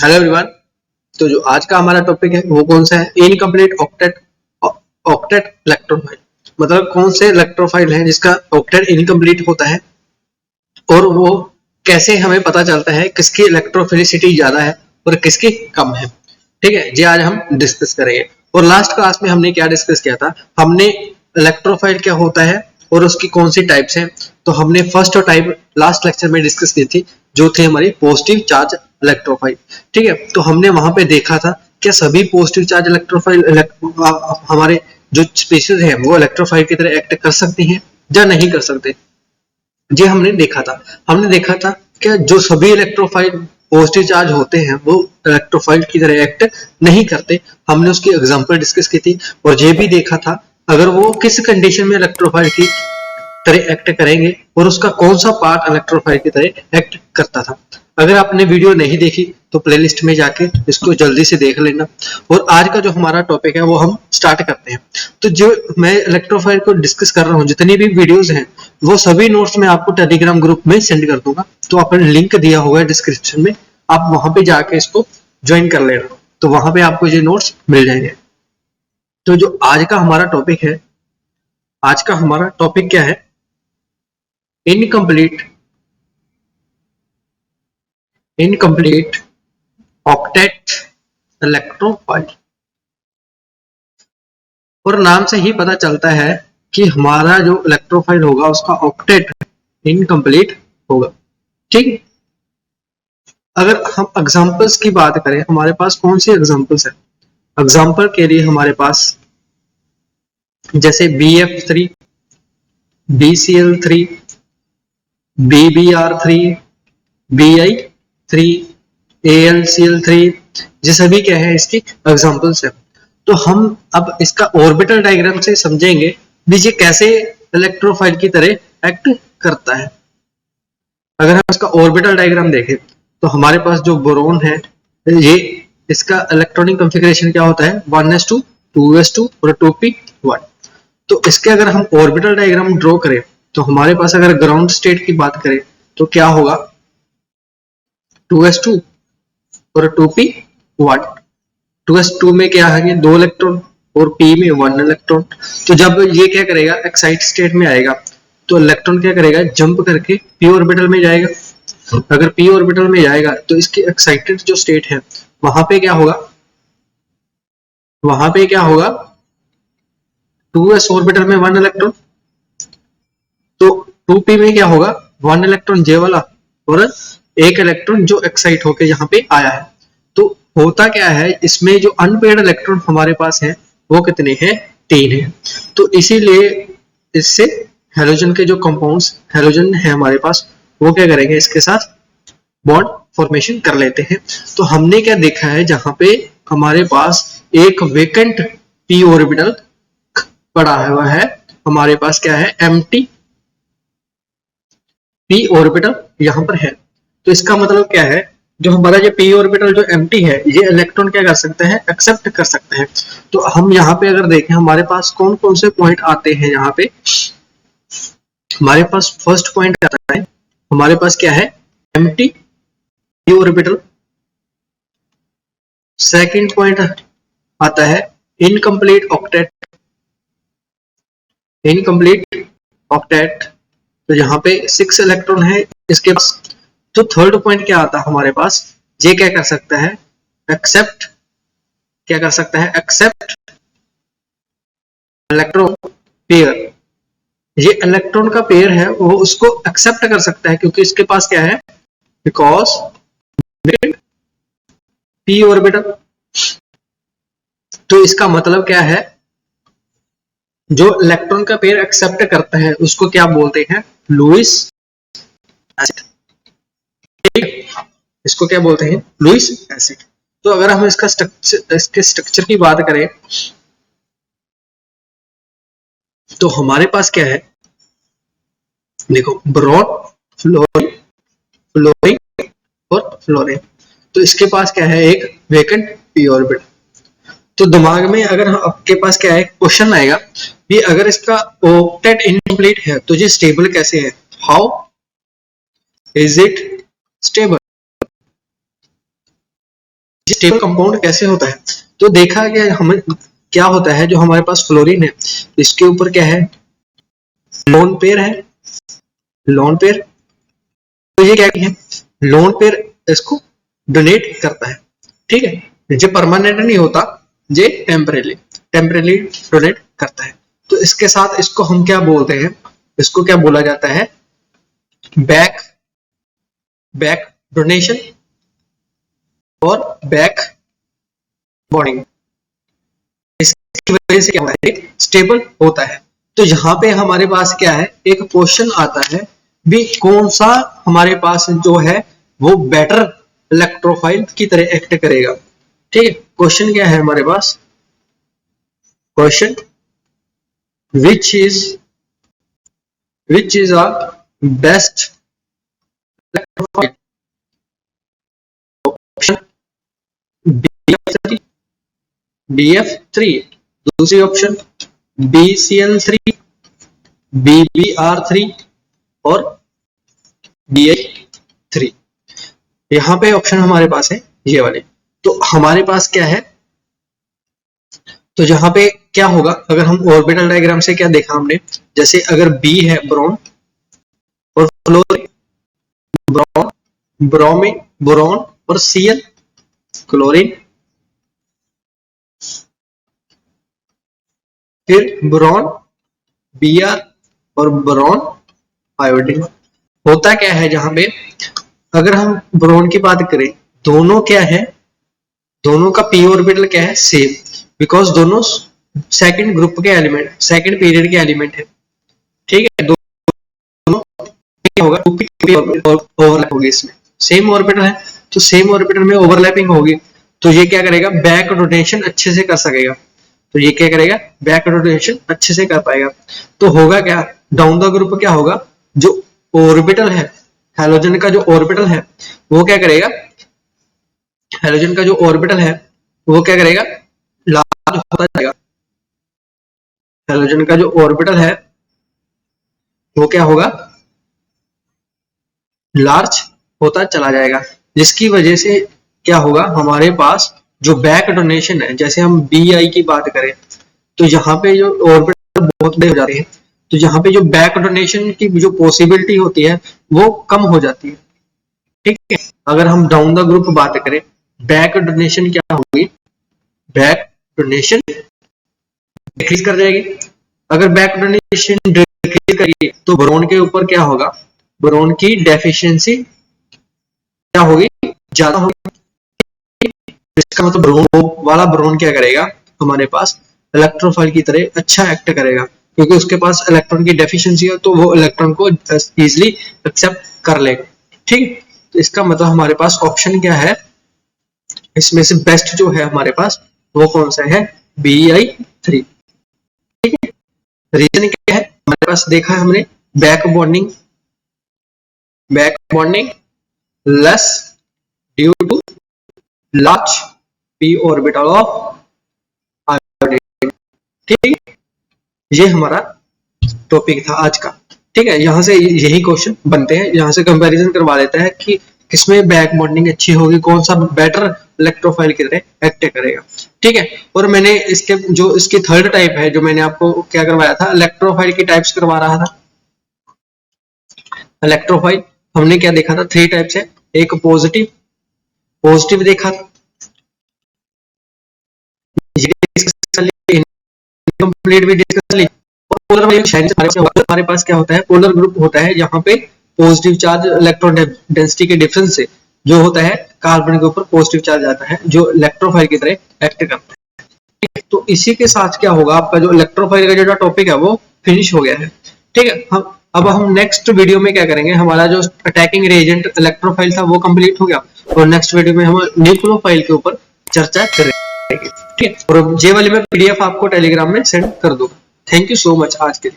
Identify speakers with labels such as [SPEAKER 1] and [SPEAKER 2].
[SPEAKER 1] Hello everyone. तो जो आज का हमारा टॉपिक है वो कौन सा है? Incomplete octet octet electrophile. मतलब कौन से इलेक्ट्रोफाइल है जिसका ऑक्टेट इनकम्प्लीट होता है और वो कैसे हमें पता चलता है किसकी इलेक्ट्रोफिलिसिटी ज्यादा है और किसकी कम है। ठीक है जी, आज हम डिस्कस करेंगे। और लास्ट क्लास में हमने क्या डिस्कस किया था? हमने इलेक्ट्रोफाइल क्या होता है और उसकी कौन सी टाइप्स हैं, तो हमने फर्स्ट टाइप लास्ट लेक्चर में डिस्कस की थी, जो थी हमारी पॉजिटिव चार्ज इलेक्ट्रोफाइल। ठीक है, तो हमने वहां पे देखा था क्या सभी पॉजिटिव चार्ज इलेक्ट्रोफाइल हमारे जो स्पीशीज है वो इलेक्ट्रोफाइल की तरह एक्ट कर सकती हैं या नहीं कर सकते। जी हमने देखा था कि जो सभी इलेक्ट्रोफाइल पॉजिटिव चार्ज होते हैं वो इलेक्ट्रोफाइल की तरह एक्ट नहीं करते। हमने उसकी एग्जांपल डिस्कस की थी और ये भी देखा था अगर वो किस कंडीशन में इलेक्ट्रोफाइल की तरह एक्ट करेंगे और उसका कौन सा पार्ट इलेक्ट्रोफाइल की तरह एक्ट करता था। अगर आपने वीडियो नहीं देखी तो प्लेलिस्ट में जाके इसको जल्दी से देख लेना। और आज का जो हमारा टॉपिक है वो हम स्टार्ट करते हैं। तो जो मैं इलेक्ट्रोफाइल को डिस्कस कर रहा हूँ, जितनी भी वीडियोस हैं वो सभी नोट्स मैं आपको टेलीग्राम ग्रुप में सेंड कर दूंगा। तो आपने लिंक दिया हुआ है डिस्क्रिप्शन में, आप वहां पे जाके इसको ज्वाइन कर लेना, तो वहां पे आपको ये नोट्स मिल जाएंगे। तो जो आज का हमारा टॉपिक है, आज का हमारा टॉपिक क्या है? Incomplete octet electrophile. और नाम से ही पता चलता है कि हमारा जो इलेक्ट्रोफाइल होगा उसका ऑक्टेट इनकम्प्लीट होगा। ठीक, अगर हम एग्जांपल्स की बात करें, हमारे पास कौन सी एग्जांपल्स है? एग्जांपल के लिए हमारे पास जैसे BF3, BCl3, BBr3, BI3, AlCl3, ये सभी क्या है इसकी एग्जांपल्स है। तो हम अब इसका ऑर्बिटल डायग्राम से समझेंगे भी ये कैसे इलेक्ट्रोफाइल की तरह एक्ट करता है। अगर हम इसका ऑर्बिटल डायग्राम देखें तो हमारे पास जो बोरोन है, ये इसका इलेक्ट्रॉनिक कॉन्फ़िगरेशन क्या होता है? 1s2, 2s2 और 2p1। तो इसके अगर हम ऑर्बिटल डायग्राम ड्रॉ करें तो हमारे पास अगर ग्राउंड स्टेट की बात करें तो क्या होगा? 2s2 और 2p1। 2s2 में क्या है? 2 इलेक्ट्रॉन और p में 1 इलेक्ट्रॉन। तो जब ये क्या करेगा? एक्साइट स्टेट में आएगा तो इलेक्ट्रॉन क्या करेगा? जंप करके p ऑर्बिटल में जाएगा। अगर p ऑर्बिटल में जाएगा तो इसकी एक्साइटेड जो स्टेट है वहां पे क्या होगा? वहां पे क्या होगा? 2s ऑर्बिटल में 1 इलेक्ट्रॉन, तो 2p में क्या होगा? 1 इलेक्ट्रॉन जे वाला और 1 इलेक्ट्रॉन जो एक्साइट होके यहाँ पे आया है। तो होता क्या है इसमें, जो अनपेयर्ड इलेक्ट्रॉन हमारे पास है वो कितने हैं? 3 है। तो इसीलिए इससे हेलोजन के जो कंपाउंड्स हेलोजन है हमारे पास, वो क्या करेंगे? इसके साथ बॉन्ड फॉर्मेशन कर लेते हैं। तो हमने क्या देखा है, जहां पे हमारे पास एक वेकेंट p ऑर्बिटल पड़ा हुआ है, हमारे पास क्या है? एम्प्टी p ऑर्बिटल यहां पर है। तो इसका मतलब क्या है? जो हमारा ये p ऑर्बिटल जो एम्प्टी है, ये इलेक्ट्रॉन क्या कर सकते हैं? एक्सेप्ट कर सकते हैं। तो हम यहाँ पे अगर देखें हमारे पास कौन कौन से पॉइंट आते हैं, यहाँ पे हमारे पास फर्स्ट पॉइंट आता है, हमारे पास क्या है? Empty p orbital. Second point आता है इनकम्प्लीट ऑक्टेट। तो यहाँ पे 6 इलेक्ट्रॉन है इसके पास। तो थर्ड पॉइंट क्या आता है हमारे पास? ये क्या कर सकता है? एक्सेप्ट, क्या कर सकता है? Accept electron pair. ये इलेक्ट्रॉन का पेयर है वो उसको एक्सेप्ट कर सकता है क्योंकि इसके पास क्या है? Because p orbital. तो इसका मतलब क्या है? जो इलेक्ट्रॉन का पेयर एक्सेप्ट करता है उसको क्या बोलते हैं? Lewis acid. इसको क्या बोलते हैं? Lewis acid. तो अगर हम इसका इसके स्ट्रक्चर की बात करें तो हमारे पास क्या है? देखो, ब्रोड, फ्लोरीन, फ्लोरीन और फ्लोरीन। तो इसके पास क्या है? एक वेकेंट p ऑर्बिटल। तो दिमाग में अगर आपके पास क्या है? क्वेश्चन आएगा कि अगर इसका ऑक्टेट इनकम्प्लीट है तो ये स्टेबल कैसे है? How is it stable? Stable compound कैसे होता है, तो देखा गया हमें क्या होता है, जो हमारे पास फ्लोरीन है इसके ऊपर क्या है, लोन पेयर है, लोन पेयर। तो ये क्या है, लोन पेयर इसको डोनेट करता है, ठीक है, ये परमानेंट नहीं होता, ये टेम्परेली टेम्परेली डोनेट करता है। तो इसके साथ इसको हम क्या बोलते हैं, इसको क्या बोला जाता है, बैक बैक डोनेशन और बैक बॉन्डिंग। इसकी वजह से क्या होता है, स्टेबल होता है। तो यहाँ पे हमारे पास क्या है, एक क्वेश्चन आता है भी, कौन सा हमारे पास जो है वो बेटर इलेक्ट्रोफाइल की तरह एक्ट करेगा, ठीक है। क्वेश्चन क्या है हमारे पास, question which is a best electrophile, option BF3, दूसरी ऑप्शन BCl3, BBr3 और BH3। यहां पे ऑप्शन हमारे पास है ये वाले। तो हमारे पास क्या है, तो यहाँ पे क्या होगा, अगर हम ऑर्बिटल डायग्राम से क्या देखा हमने, जैसे अगर B है ब्रोन और फ्लोरीन, ब्रोन ब्रोमीन बोरॉन और Cl क्लोरीन, फिर बोरॉन Br और बोरॉन आयोडीन। होता क्या है, जहां पे अगर हम बोरॉन की बात करें, दोनों क्या है, दोनों का p ऑर्बिटल क्या है, सेम, बिकॉज दोनों सेकंड ग्रुप के एलिमेंट, सेकंड पीरियड के एलिमेंट है, ठीक है। दोनों क्या होगा, ओवरलैप होगी, इसमें सेम ऑर्बिटल है तो सेम ऑर्बिटल में ओवरलैपिंग होगी, तो ये क्या करेगा, बैक रोटेशन अच्छे से कर सकेगा, तो ये क्या करेगा, बैक रोटेशन अच्छे से कर पाएगा। तो होगा क्या, डाउन द ग्रुप क्या होगा, जो ऑर्बिटल है हैलोजन का, जो ऑर्बिटल है वो क्या करेगा, हैलोजन का जो ऑर्बिटल है वो क्या करेगा, लार्ज होता जाएगा। हैलोजन का जो ऑर्बिटल है वो क्या होगा, लार्ज होता चला जाएगा, जिसकी वजह से क्या होगा, हमारे पास जो बैक डोनेशन है, जैसे हम BI की बात करें तो यहाँ पे जो ऑर्बिटल बहुत बड़े हो जाते हैं, तो यहाँ पे जो बैक डोनेशन की जो पॉसिबिलिटी होती है वो कम हो जाती है, ठीक है। अगर हम डाउन द ग्रुप बात करें, बैक डोनेशन क्या होगी, बैक डोनेशन डिक्रीज कर जाएगी। अगर बैक डोनेशन डिक्रीज करेगी तो बोरॉन के ऊपर क्या होगा, बोरॉन की डेफिशिएंसी क्या होगी, ज्यादा होगी। इसका मतलब बोरॉन वाला बोरॉन क्या करेगा, हमारे पास इलेक्ट्रोफाइल की तरह अच्छा एक्ट करेगा, क्योंकि उसके पास इलेक्ट्रॉन की डेफिशिएंसी है, तो वो इलेक्ट्रॉन को इजीली एक्सेप्ट कर लेगा, ठीक। तो इसका मतलब हमारे पास ऑप्शन क्या है, इसमें से बेस्ट जो है हमारे पास वो कौन सा है, BI3, ठीक है। रीजन क्या है, हमारे पास देखा है हमने, back bonding less due to large p orbital of iodine, ठीक। ये हमारा टॉपिक था आज का, ठीक है। यहाँ से यही क्वेश्चन बनते हैं, यहाँ से कंपैरिजन करवा देता है कि किसमें बैक बॉन्डिंग अच्छी होगी, कौन सा बेटर इलेक्ट्रोफाइल की तरह एक्ट करेगा, ठीक है। और मैंने इसके जो इसकी थर्ड टाइप है, जो मैंने आपको क्या करवाया था, इलेक्ट्रोफाइल की टाइप्स करवा रहा था। इलेक्ट्रोफाइल हमने क्या देखा था, 3 टाइप्स है, एक पॉजिटिव देखा था, इनकम्प्लीट भी डिस्कस कर ली। पोलर हमारे पास क्या होता है, पोलर ग्रुप होता है, यहाँ पे पॉजिटिव चार्ज इलेक्ट्रॉन डेंसिटी के डिफरेंस से जो होता है कार्बन के ऊपर पॉजिटिव चार्ज आता है, जो इलेक्ट्रोफाइल की तरह एक्ट करता है। तो इसी के साथ क्या होगा, आपका जो इलेक्ट्रोफाइल का जो टॉपिक है वो फिनिश हो गया है, ठीक है। अब हम नेक्स्ट वीडियो में क्या करेंगे, हमारा जो अटैकिंग रिएजेंट इलेक्ट्रोफाइल था वो कंप्लीट हो गया, और नेक्स्ट वीडियो में हम न्यूक्लियोफाइल के ऊपर चर्चा करेंगे, ठीक है। और ये वाली मैं PDF आपको टेलीग्राम में सेंड कर दूंगा। थैंक यू सो मच आज के लिए।